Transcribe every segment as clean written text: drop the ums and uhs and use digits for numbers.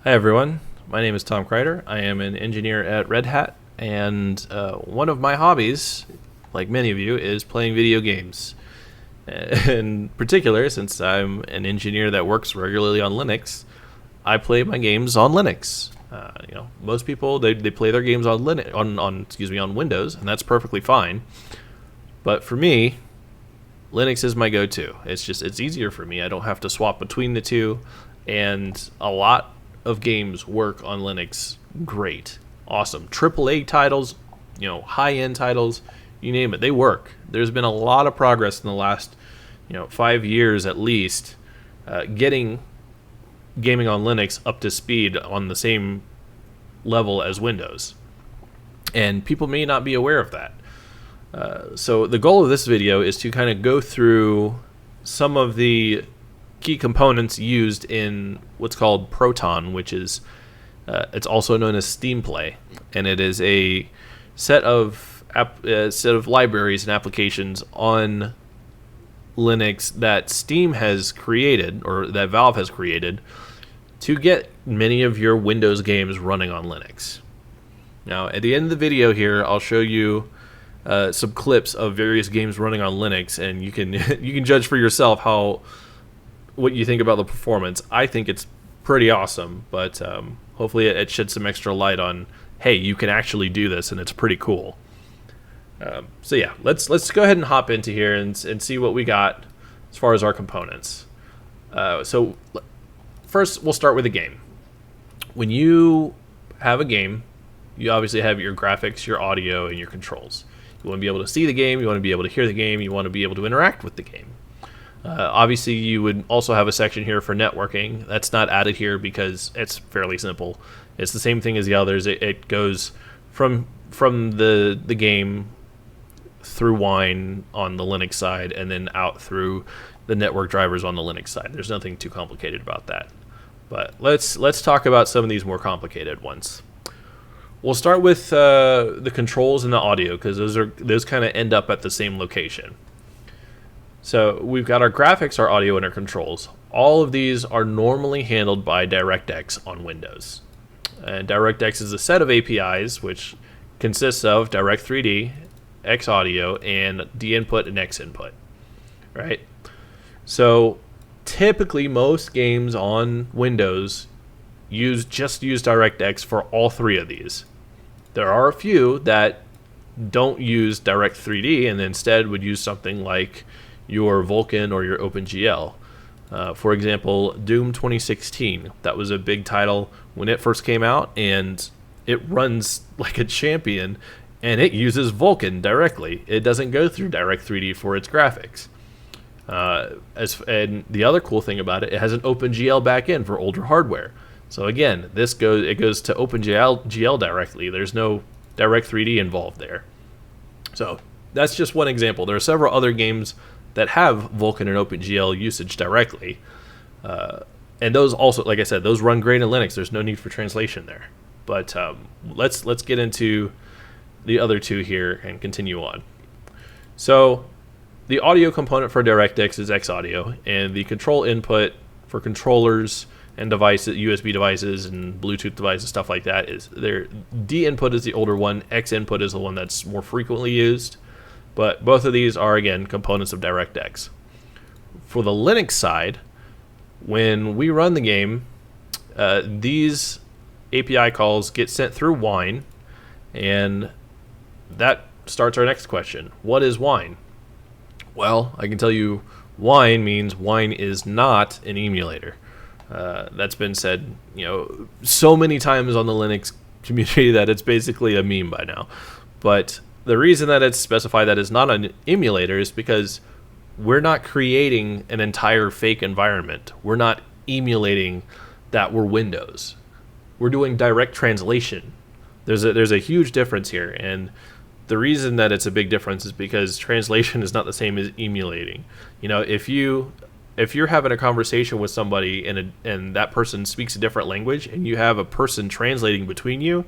Hi everyone, my name is Tom Kreider. I am an engineer at Red Hat, and one of my hobbies, like many of you, is playing video games. In particular, since I'm an engineer that works regularly on Linux, I play my games on Linux. Most people they play their games on Linux on Windows, and that's perfectly fine. But for me, Linux is my go-to. It's easier for me. I don't have to swap between the two, and a lot of games work on Linux great. Awesome. AAA titles, high-end titles, you name it, they work. There's been a lot of progress in the last 5 years at least, getting gaming on Linux up to speed on the same level as Windows. And people may not be aware of that. So the goal of this video is to kind of go through some of the key components used in what's called Proton, which is it's also known as Steam Play, and it is a set of libraries and applications on Linux that Steam has created, or that Valve has created, to get many of your Windows games running on Linux. Now, at the end of the video here, I'll show you some clips of various games running on Linux, and you can you can judge for yourself what you think about the performance. I think it's pretty awesome, but hopefully it sheds some extra light on, hey, you can actually do this, and it's pretty cool. So yeah, let's go ahead and hop into here and see what we got as far as our components. So first, we'll start with a game. When you have a game, you obviously have your graphics, your audio, and your controls. You want to be able to see the game, you want to be able to hear the game, you want to be able to interact with the game. Obviously, you would also have a section here for networking. That's not added here because it's fairly simple. It's the same thing as the others. It goes from the game through Wine on the Linux side, and then out through the network drivers on the Linux side. There's nothing too complicated about that. But let's talk about some of these more complicated ones. We'll start with the controls and the audio, because those kind of end up at the same location. So we've got our graphics, our audio, and our controls. All of these are normally handled by DirectX on Windows. And DirectX is a set of APIs which consists of Direct3D, Xaudio, and D-input and X-input. Right? So typically most games on Windows just use DirectX for all three of these. There are a few that don't use Direct3D and instead would use something like your Vulkan or your OpenGL. For example, Doom 2016. That was a big title when it first came out, and it runs like a champion, and it uses Vulkan directly. It doesn't go through Direct3D for its graphics. And the other cool thing about it, it has an OpenGL backend for older hardware. So again, it goes to OpenGL directly. There's no Direct3D involved there. So that's just one example. There are several other games that have Vulkan and OpenGL usage directly. And those also, like I said, those run great in Linux. There's no need for translation there. But let's get into the other two here and continue on. So the audio component for DirectX is Xaudio, and the control input for controllers and devices, USB devices and Bluetooth devices, stuff like that, is there. D input is the older one. X input is the one that's more frequently used. But both of these are, again, components of DirectX. For the Linux side, when we run the game, these API calls get sent through Wine, and that starts our next question. What is Wine? Well, I can tell you Wine means Wine is not an emulator. That's been said, so many times on the Linux community that it's basically a meme by now. But the reason that it's specified that it's not an emulator is because we're not creating an entire fake environment. We're not emulating that we're Windows. We're doing direct translation. There's a huge difference here, and the reason that it's a big difference is because translation is not the same as emulating. If you're having a conversation with somebody and that person speaks a different language, and you have a person translating between you,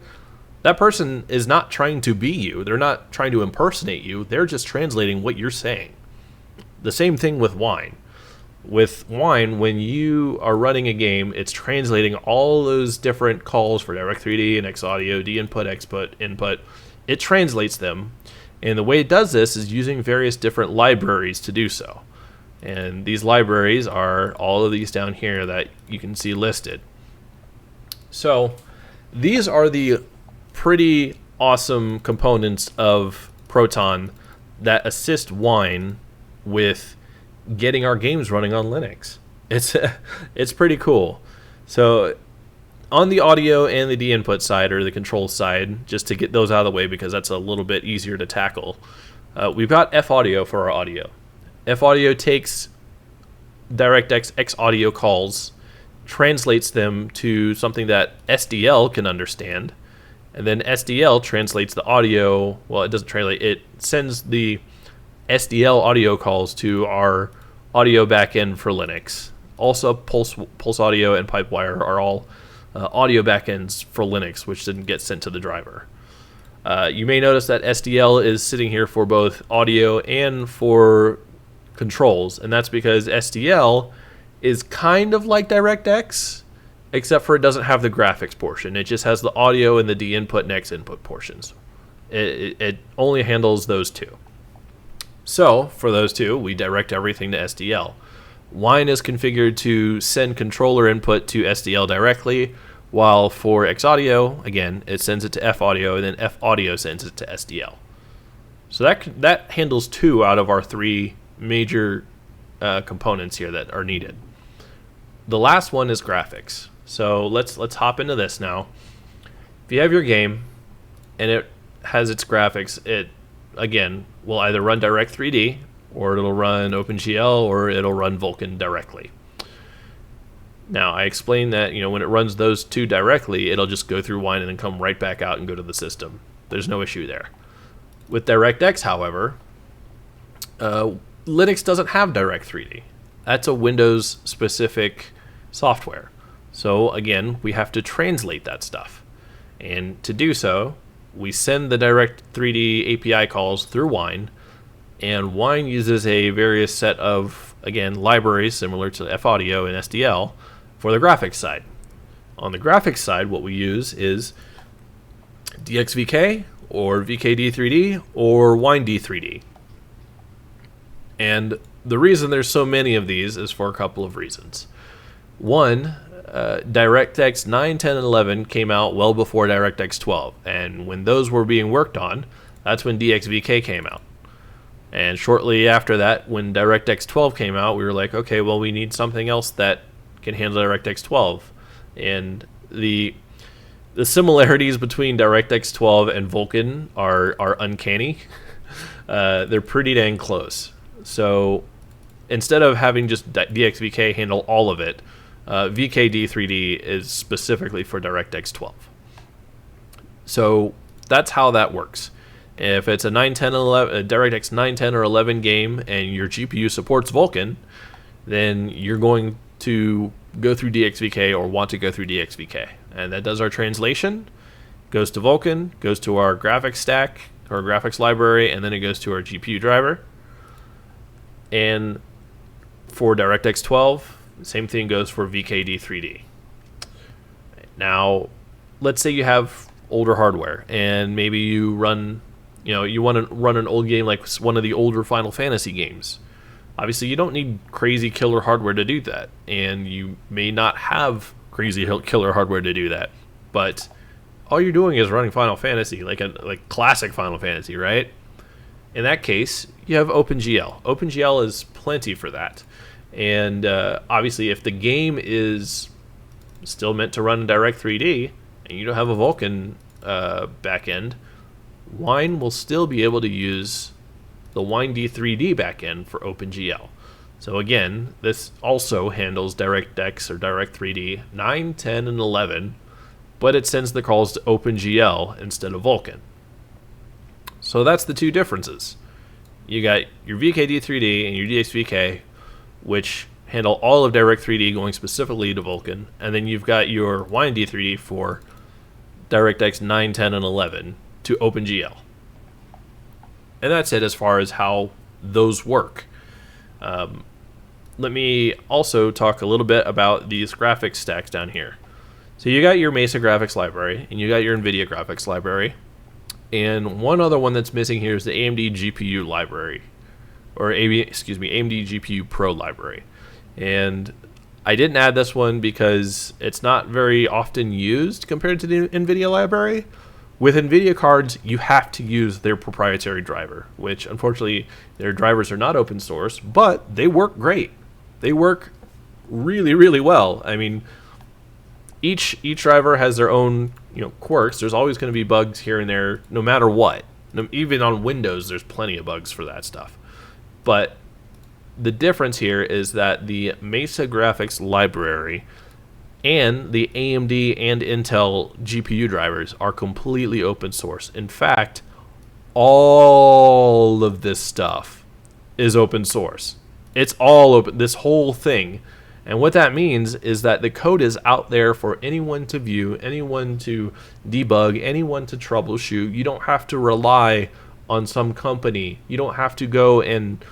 that person is not trying to be you. They're not trying to impersonate you. They're just translating what you're saying. The same thing with Wine. With Wine, when you are running a game, it's translating all those different calls for Direct 3D and X Audio, D input, Xput, input. It translates them, and the way it does this is using various different libraries to do so. And these libraries are all of these down here that you can see listed. So these are the pretty awesome components of Proton that assist Wine with getting our games running on Linux. It's pretty cool. So on the audio and the D input side, or the control side, just to get those out of the way because that's a little bit easier to tackle, we've got F audio for our audio. F audio takes DirectX X audio calls, translates them to something that SDL can understand, and then SDL translates the audio. Well, it doesn't translate, it sends the SDL audio calls to our audio backend for Linux. Also, Pulse Audio and Pipewire are all audio backends for Linux, which didn't get sent to the driver. You may notice that SDL is sitting here for both audio and for controls, and that's because SDL is kind of like DirectX, except for it doesn't have the graphics portion. It just has the audio and the D input and X input portions. It only handles those two. So for those two, we direct everything to SDL. Wine is configured to send controller input to SDL directly, while for X Audio, again, it sends it to F Audio, and then F Audio sends it to SDL. So that handles 2 out of our 3 major components here that are needed. The last one is graphics. So let's hop into this now. If you have your game and it has its graphics, it again will either run Direct 3D, or it'll run OpenGL, or it'll run Vulkan directly. Now, I explained that when it runs those 2 directly, it'll just go through Wine and then come right back out and go to the system. There's no issue there. With DirectX, however, Linux doesn't have Direct 3D. That's a Windows-specific software. So again, we have to translate that stuff. And to do so, we send the Direct 3D API calls through Wine, and Wine uses a various set of, again, libraries similar to F Audio and SDL for the graphics side. On the graphics side, what we use is DXVK or VKD3D or WineD3D. And the reason there's so many of these is for a couple of reasons. One, DirectX 9, 10, and 11 came out well before DirectX 12, and when those were being worked on, that's when DXVK came out. And shortly after that, when DirectX 12 came out, we were like, okay, well, we need something else that can handle DirectX 12. And the similarities between DirectX 12 and Vulkan are uncanny. They're pretty dang close. So instead of having just DXVK handle all of it, VKD3D is specifically for DirectX 12. So that's how that works. If it's a 9, 10, 11, a DirectX 9, 10, or 11 game and your GPU supports Vulkan, then you're going to go through DXVK or want to go through DXVK. And that does our translation, goes to Vulkan, goes to our graphics stack, our graphics library, and then it goes to our GPU driver. And for DirectX 12, same thing goes for VKD3D. Now, let's say you have older hardware, and maybe you run, you want to run an old game like one of the older Final Fantasy games. Obviously, you don't need crazy killer hardware to do that, and you may not have crazy killer hardware to do that. But all you're doing is running Final Fantasy, like classic Final Fantasy, right? In that case, you have OpenGL. OpenGL is plenty for that. And obviously, if the game is still meant to run in Direct 3D and you don't have a Vulkan backend, Wine will still be able to use the WineD3D backend for OpenGL. So again, this also handles DirectX or Direct 3D 9, 10, and 11, but it sends the calls to OpenGL instead of Vulkan. So that's the 2 differences. You got your VKD3D and your DXVK, which handle all of Direct 3D going specifically to Vulkan, and then you've got your WineD3D for DirectX 9, 10, and 11 to OpenGL. And that's it as far as how those work. let me also talk a little bit about these graphics stacks down here. So you got your Mesa graphics library, and you got your NVIDIA graphics library, and one other one that's missing here is the AMD GPU library, or AMD GPU Pro library. And I didn't add this one because it's not very often used compared to the NVIDIA library. With NVIDIA cards, you have to use their proprietary driver, which unfortunately their drivers are not open source, but they work great. They work really, really well. I mean, each driver has their own quirks. There's always going to be bugs here and there, no matter what. Even on Windows, there's plenty of bugs for that stuff. But the difference here is that the Mesa graphics library and the AMD and Intel GPU drivers are completely open source. In fact, all of this stuff is open source. It's all open, this whole thing. And what that means is that the code is out there for anyone to view, anyone to debug, anyone to troubleshoot. You don't have to rely on some company. You don't have to go and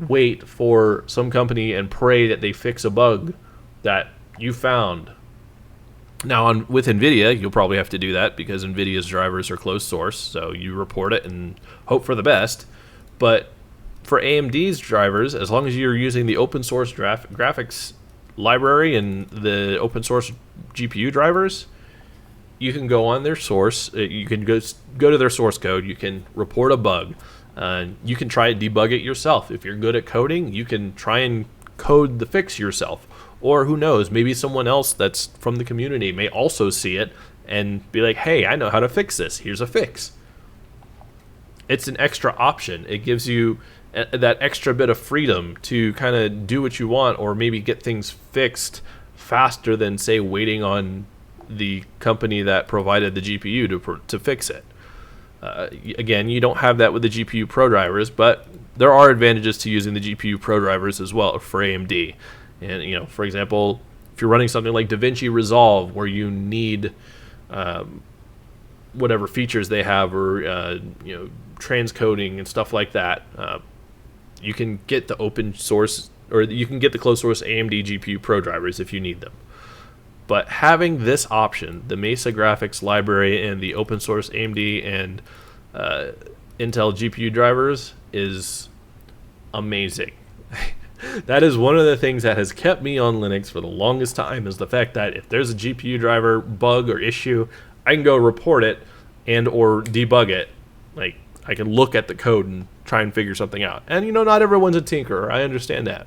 wait for some company and pray that they fix a bug that you found. Now, with NVIDIA, you'll probably have to do that because NVIDIA's drivers are closed source, so you report it and hope for the best. But for AMD's drivers, as long as you're using the open source graphics library and the open source GPU drivers, you can go on their source. You can go to their source code. You can report a bug. You can try to debug it yourself. If you're good at coding, you can try and code the fix yourself. Or who knows, maybe someone else that's from the community may also see it and be like, hey, I know how to fix this. Here's a fix. It's an extra option. It gives you that extra bit of freedom to kind of do what you want, or maybe get things fixed faster than, say, waiting on the company that provided the GPU to fix it. Again, you don't have that with the GPU Pro drivers, but there are advantages to using the GPU Pro drivers as well for AMD. And, for example, if you're running something like DaVinci Resolve, where you need whatever features they have, or transcoding and stuff like that, you can get the open source, or you can get the closed source AMD GPU Pro drivers if you need them. But having this option, the Mesa graphics library and the open source AMD and Intel GPU drivers, is amazing. That is one of the things that has kept me on Linux for the longest time, is the fact that if there's a GPU driver bug or issue, I can go report it and or debug it. Like, I can look at the code and try and figure something out. And, not everyone's a tinkerer. I understand that.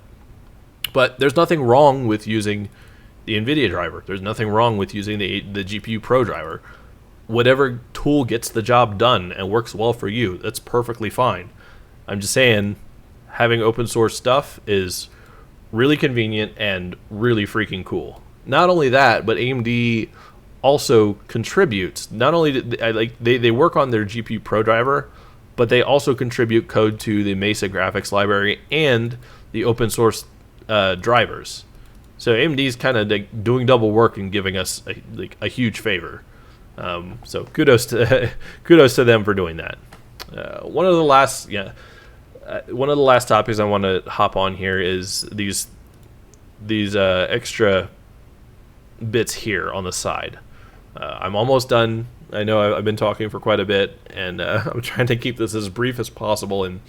But there's nothing wrong with using the NVIDIA driver. There's nothing wrong with using the GPU Pro driver. Whatever tool gets the job done and works well for you, that's perfectly fine. I'm just saying, having open source stuff is really convenient and really freaking cool. Not only that, but AMD also contributes. Not only they work on their GPU Pro driver, but they also contribute code to the Mesa graphics library and the open source drivers. So AMD's kind of doing double work and giving us a huge favor. So kudos to them for doing that. One of the last topics I want to hop on here is these extra bits here on the side. I'm almost done. I know I've been talking for quite a bit, and I'm trying to keep this as brief as possible. And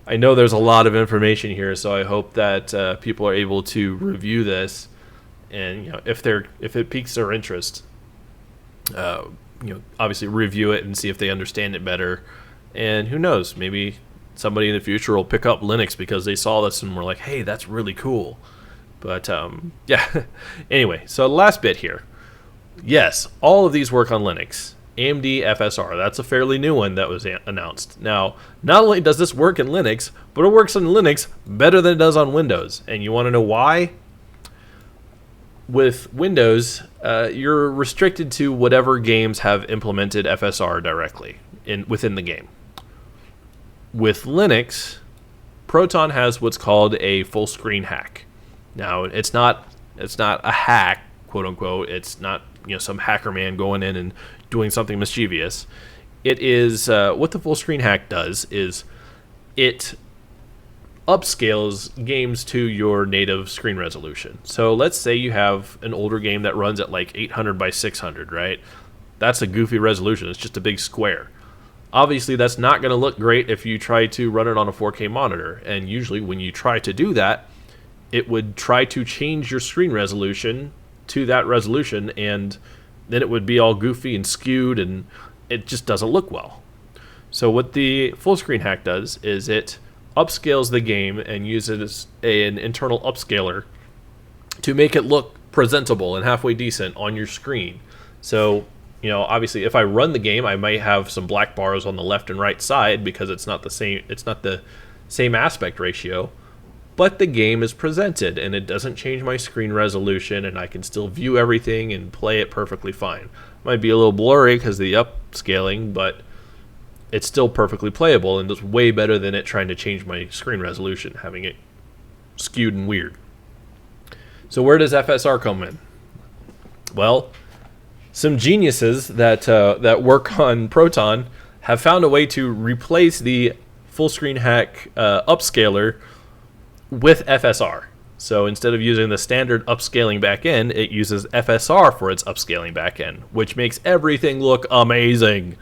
I know there's a lot of information here, so I hope that people are able to review this, and if it piques their interest, obviously review it and see if they understand it better. And who knows, maybe somebody in the future will pick up Linux because they saw this and were like, hey, that's really cool. But yeah. Anyway, so the last bit here. Yes, all of these work on Linux. AMD FSR, that's a fairly new one that was announced. Now, not only does this work in Linux, but it works on Linux better than it does on Windows. And you want to know why? With Windows, you're restricted to whatever games have implemented FSR directly within the game. With Linux, Proton has what's called a full screen hack. Now, it's not a hack, quote unquote. It's not some hacker man going in and doing something mischievous. It is what the full screen hack does is it upscales games to your native screen resolution. So let's say you have an older game that runs at like 800 by 600, right? That's a goofy resolution. It's just a big square. Obviously, that's not going to look great if you try to run it on a 4K monitor. And usually when you try to do that, it would try to change your screen resolution to that resolution, and then it would be all goofy and skewed, and it just doesn't look well. So what the full screen hack does is it upscales the game and uses an internal upscaler to make it look presentable and halfway decent on your screen. So, obviously if I run the game, I might have some black bars on the left and right side because it's not the same aspect ratio, but the game is presented and it doesn't change my screen resolution, and I can still view everything and play it perfectly fine. Might be a little blurry because of the upscaling, but it's still perfectly playable, and it's way better than it trying to change my screen resolution, having it skewed and weird. So where does FSR come in? Well, some geniuses that work on Proton have found a way to replace the full screen hack upscaler with FSR. So instead of using the standard upscaling backend, it uses FSR for its upscaling backend, which makes everything look amazing.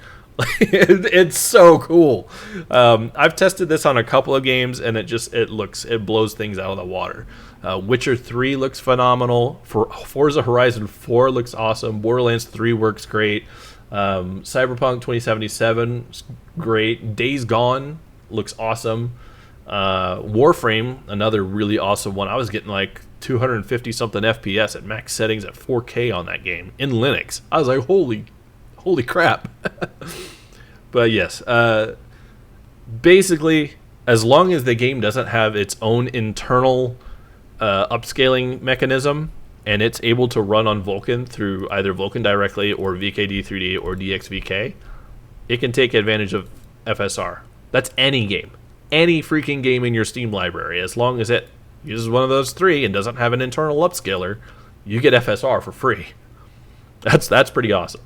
It's so cool. I've tested this on a couple of games, and it blows things out of the water. Witcher 3 looks phenomenal. Forza Horizon 4 looks awesome. Borderlands 3 works great. Cyberpunk 2077 is great. Days Gone looks awesome. Warframe, another really awesome one. I was getting like 250 something FPS at max settings at 4K on that game in Linux. I was like, holy crap. But yes, basically, as long as the game doesn't have its own internal upscaling mechanism, and it's able to run on Vulkan through either Vulkan directly or VKD3D or DXVK, it can take advantage of FSR. That's any game. Any freaking game in your Steam library. As long as it uses one of those three and doesn't have an internal upscaler, you get FSR for free. That's pretty awesome.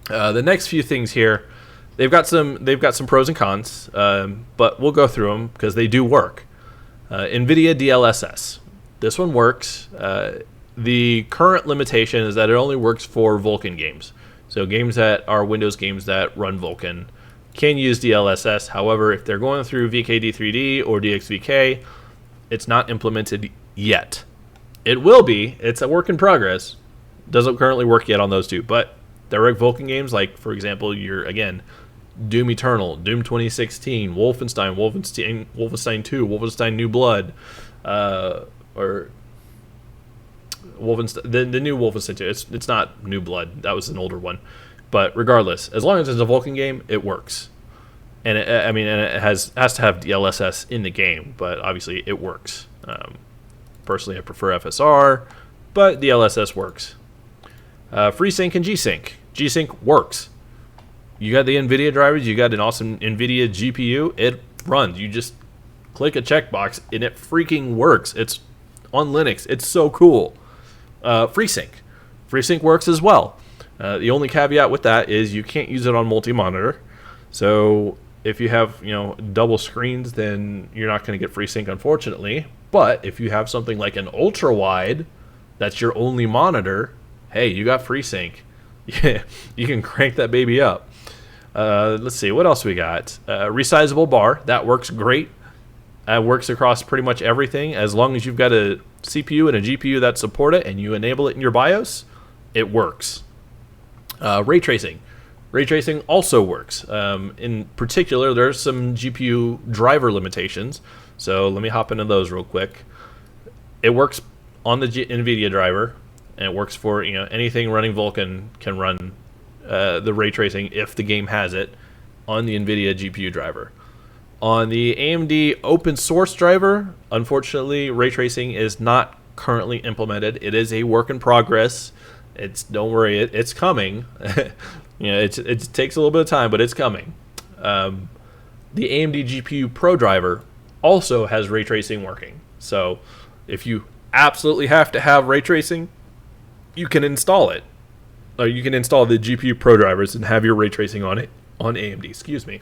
The next few things here, they've got some pros and cons, but we'll go through them because they do work. NVIDIA DLSS. This one works. The current limitation is that it only works for Vulkan games. So games that are Windows games that run Vulkan can use DLSS. However, if they're going through VKD3D or DXVK, it's not implemented yet. It will be. It's a work in progress. Doesn't currently work yet on those two, but there are Vulkan games like, for example, Doom Eternal, Doom 2016, Wolfenstein 2, Wolfenstein New Blood, or Wolfenstein, the new Wolfenstein 2. It's not New Blood. That was an older one. But regardless, as long as it's a Vulkan game, it works. And it has to have DLSS in the game, but obviously it works. Personally, I prefer FSR, but DLSS works. FreeSync and G-Sync. G-Sync works. You got the NVIDIA drivers, you got an awesome NVIDIA GPU, it runs. You just click a checkbox and it freaking works. It's on Linux. It's so cool. FreeSync. FreeSync works as well. The only caveat with that is you can't use it on multi-monitor. So if you have double screens, then you're not going to get FreeSync, unfortunately. But if you have something like an ultra-wide that's your only monitor, hey, you got FreeSync. Yeah, you can crank that baby up. Let's see, what else we got? Resizable bar, that works great. Works across pretty much everything. As long as you've got a CPU and a GPU that support it and you enable it in your BIOS, it works. Ray tracing. Ray tracing also works. In particular, there's some GPU driver limitations. So let me hop into those real quick. It works on the NVIDIA driver, and it works for anything running Vulkan can run the ray tracing if the game has it on the NVIDIA GPU driver. On the AMD open source driver, unfortunately, ray tracing is not currently implemented. It is a work in progress. Don't worry, it's coming. It takes a little bit of time, but it's coming. The AMD GPU Pro driver also has ray tracing working. So if you absolutely have to have ray tracing, you can install it. Or you can install the GPU Pro drivers and have your ray tracing on it on AMD. Excuse me.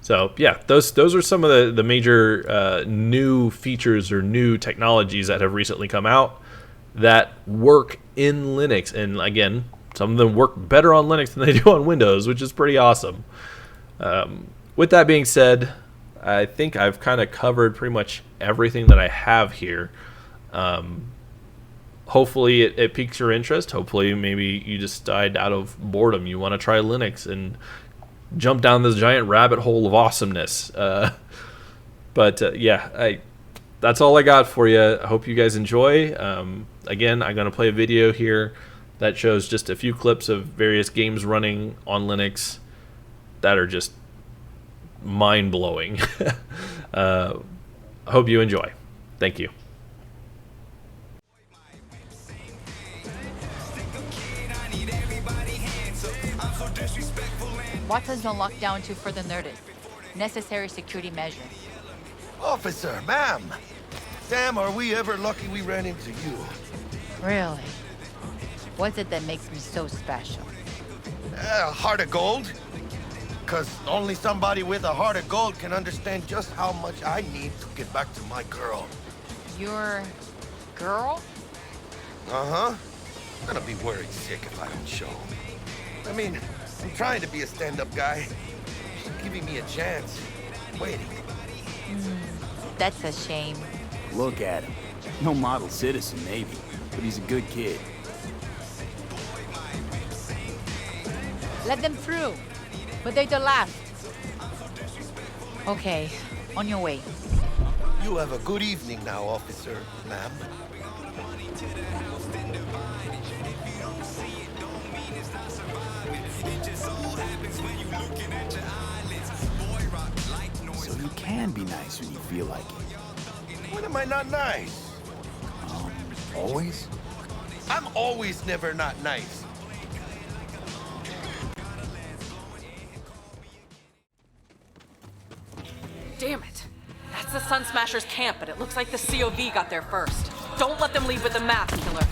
So yeah, those are some of the major new features or new technologies that have recently come out that work in Linux. And again, some of them work better on Linux than they do on Windows, which is pretty awesome. With that being said, I think I've kind of covered pretty much everything that I have here. Hopefully it piques your interest. Hopefully maybe you just died out of boredom. You want to try Linux and jump down this giant rabbit hole of awesomeness. Yeah, that's all I got for you. I hope you guys enjoy. Again, I'm going to play a video here that shows just a few clips of various games running on Linux that are just mind-blowing. I hope you enjoy. Thank you. What has been locked down to further notice? Necessary security measure. Officer, ma'am. Damn, are we ever lucky we ran into you. Really? What's it that makes me so special? A heart of gold? Because only somebody with a heart of gold can understand just how much I need to get back to my girl. Your girl? Uh-huh. I'm gonna be worried sick if I don't show. I mean, I'm trying to be a stand-up guy. She's giving me a chance. Waiting. That's a shame. Look at him. No model citizen, maybe, but he's a good kid. Let them through. But they're the last. Okay, on your way. You have a good evening now, officer, ma'am. So you can be nice when you feel like it. When am I not nice? Always? I'm always never not nice. Damn it. That's the Sun Smashers camp, but it looks like the COV got there first. Don't let them leave with the map, killer.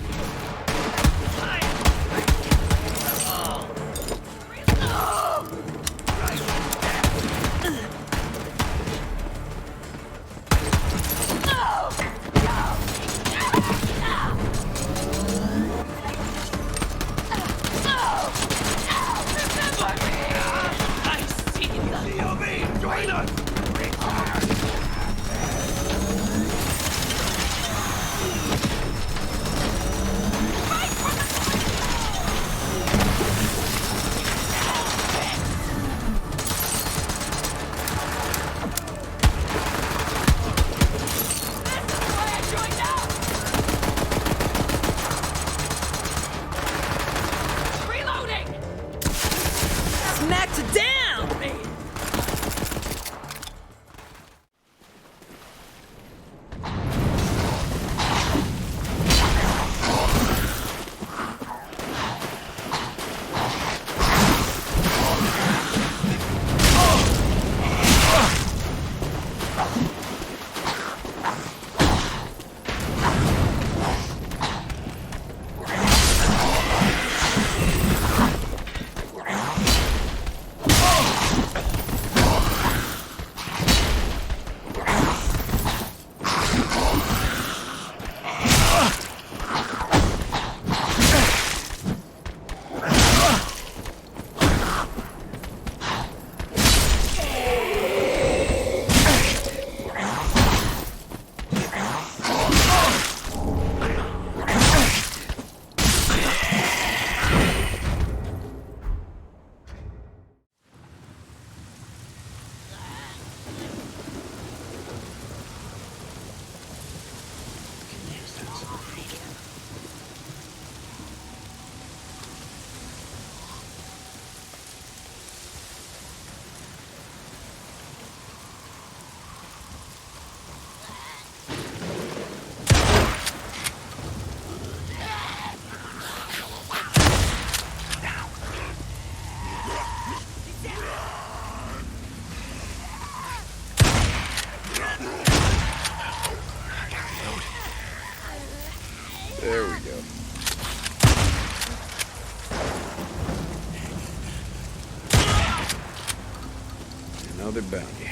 Another bounty.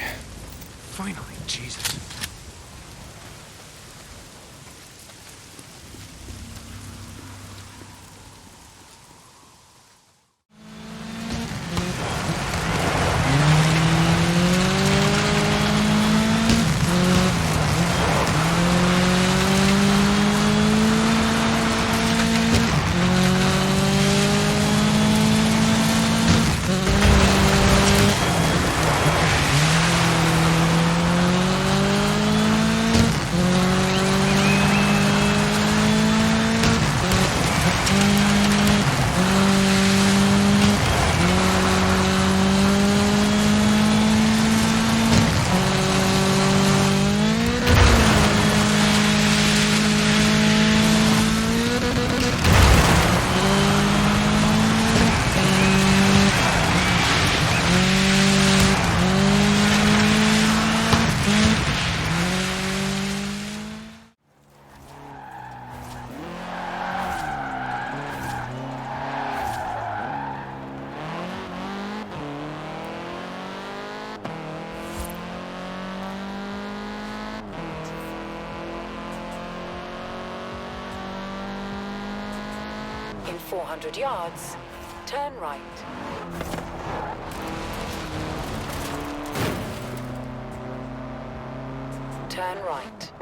Finally, Jesus. In 400 yards, turn right. Turn right.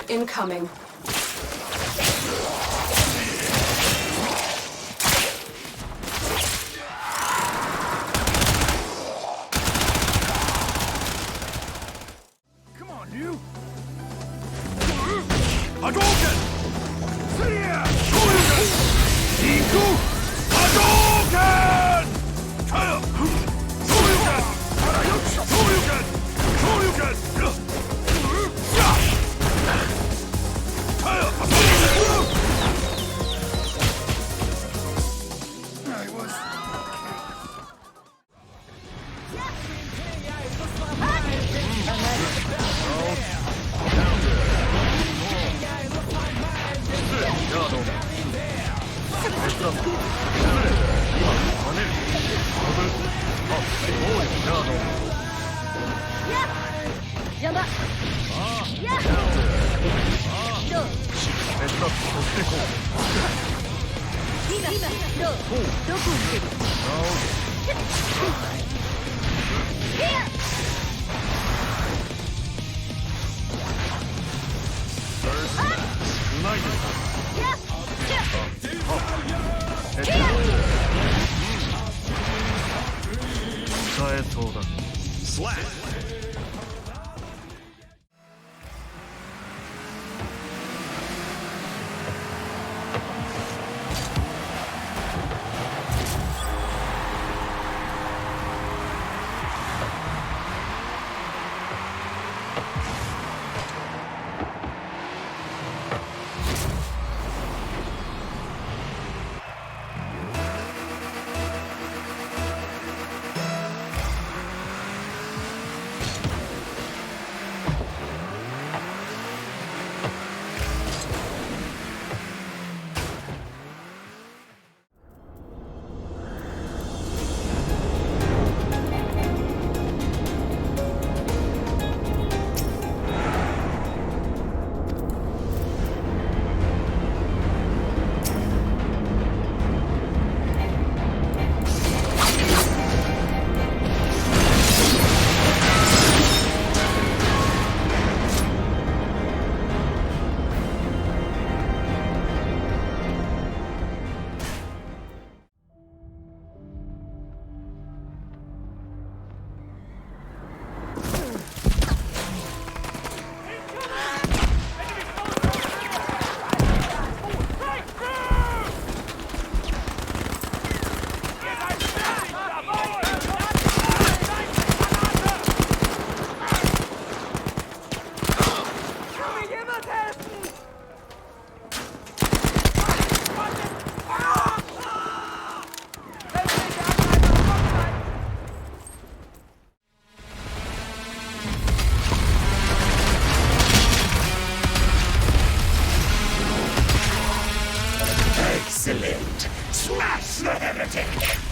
incoming. Come on, you! Hadouken! Shoryuken! Iku! Hadouken! Kaya! Shoryuken! Shoryuken! Shoryuken! Kaya! I was... Excellent. Smash the heretic!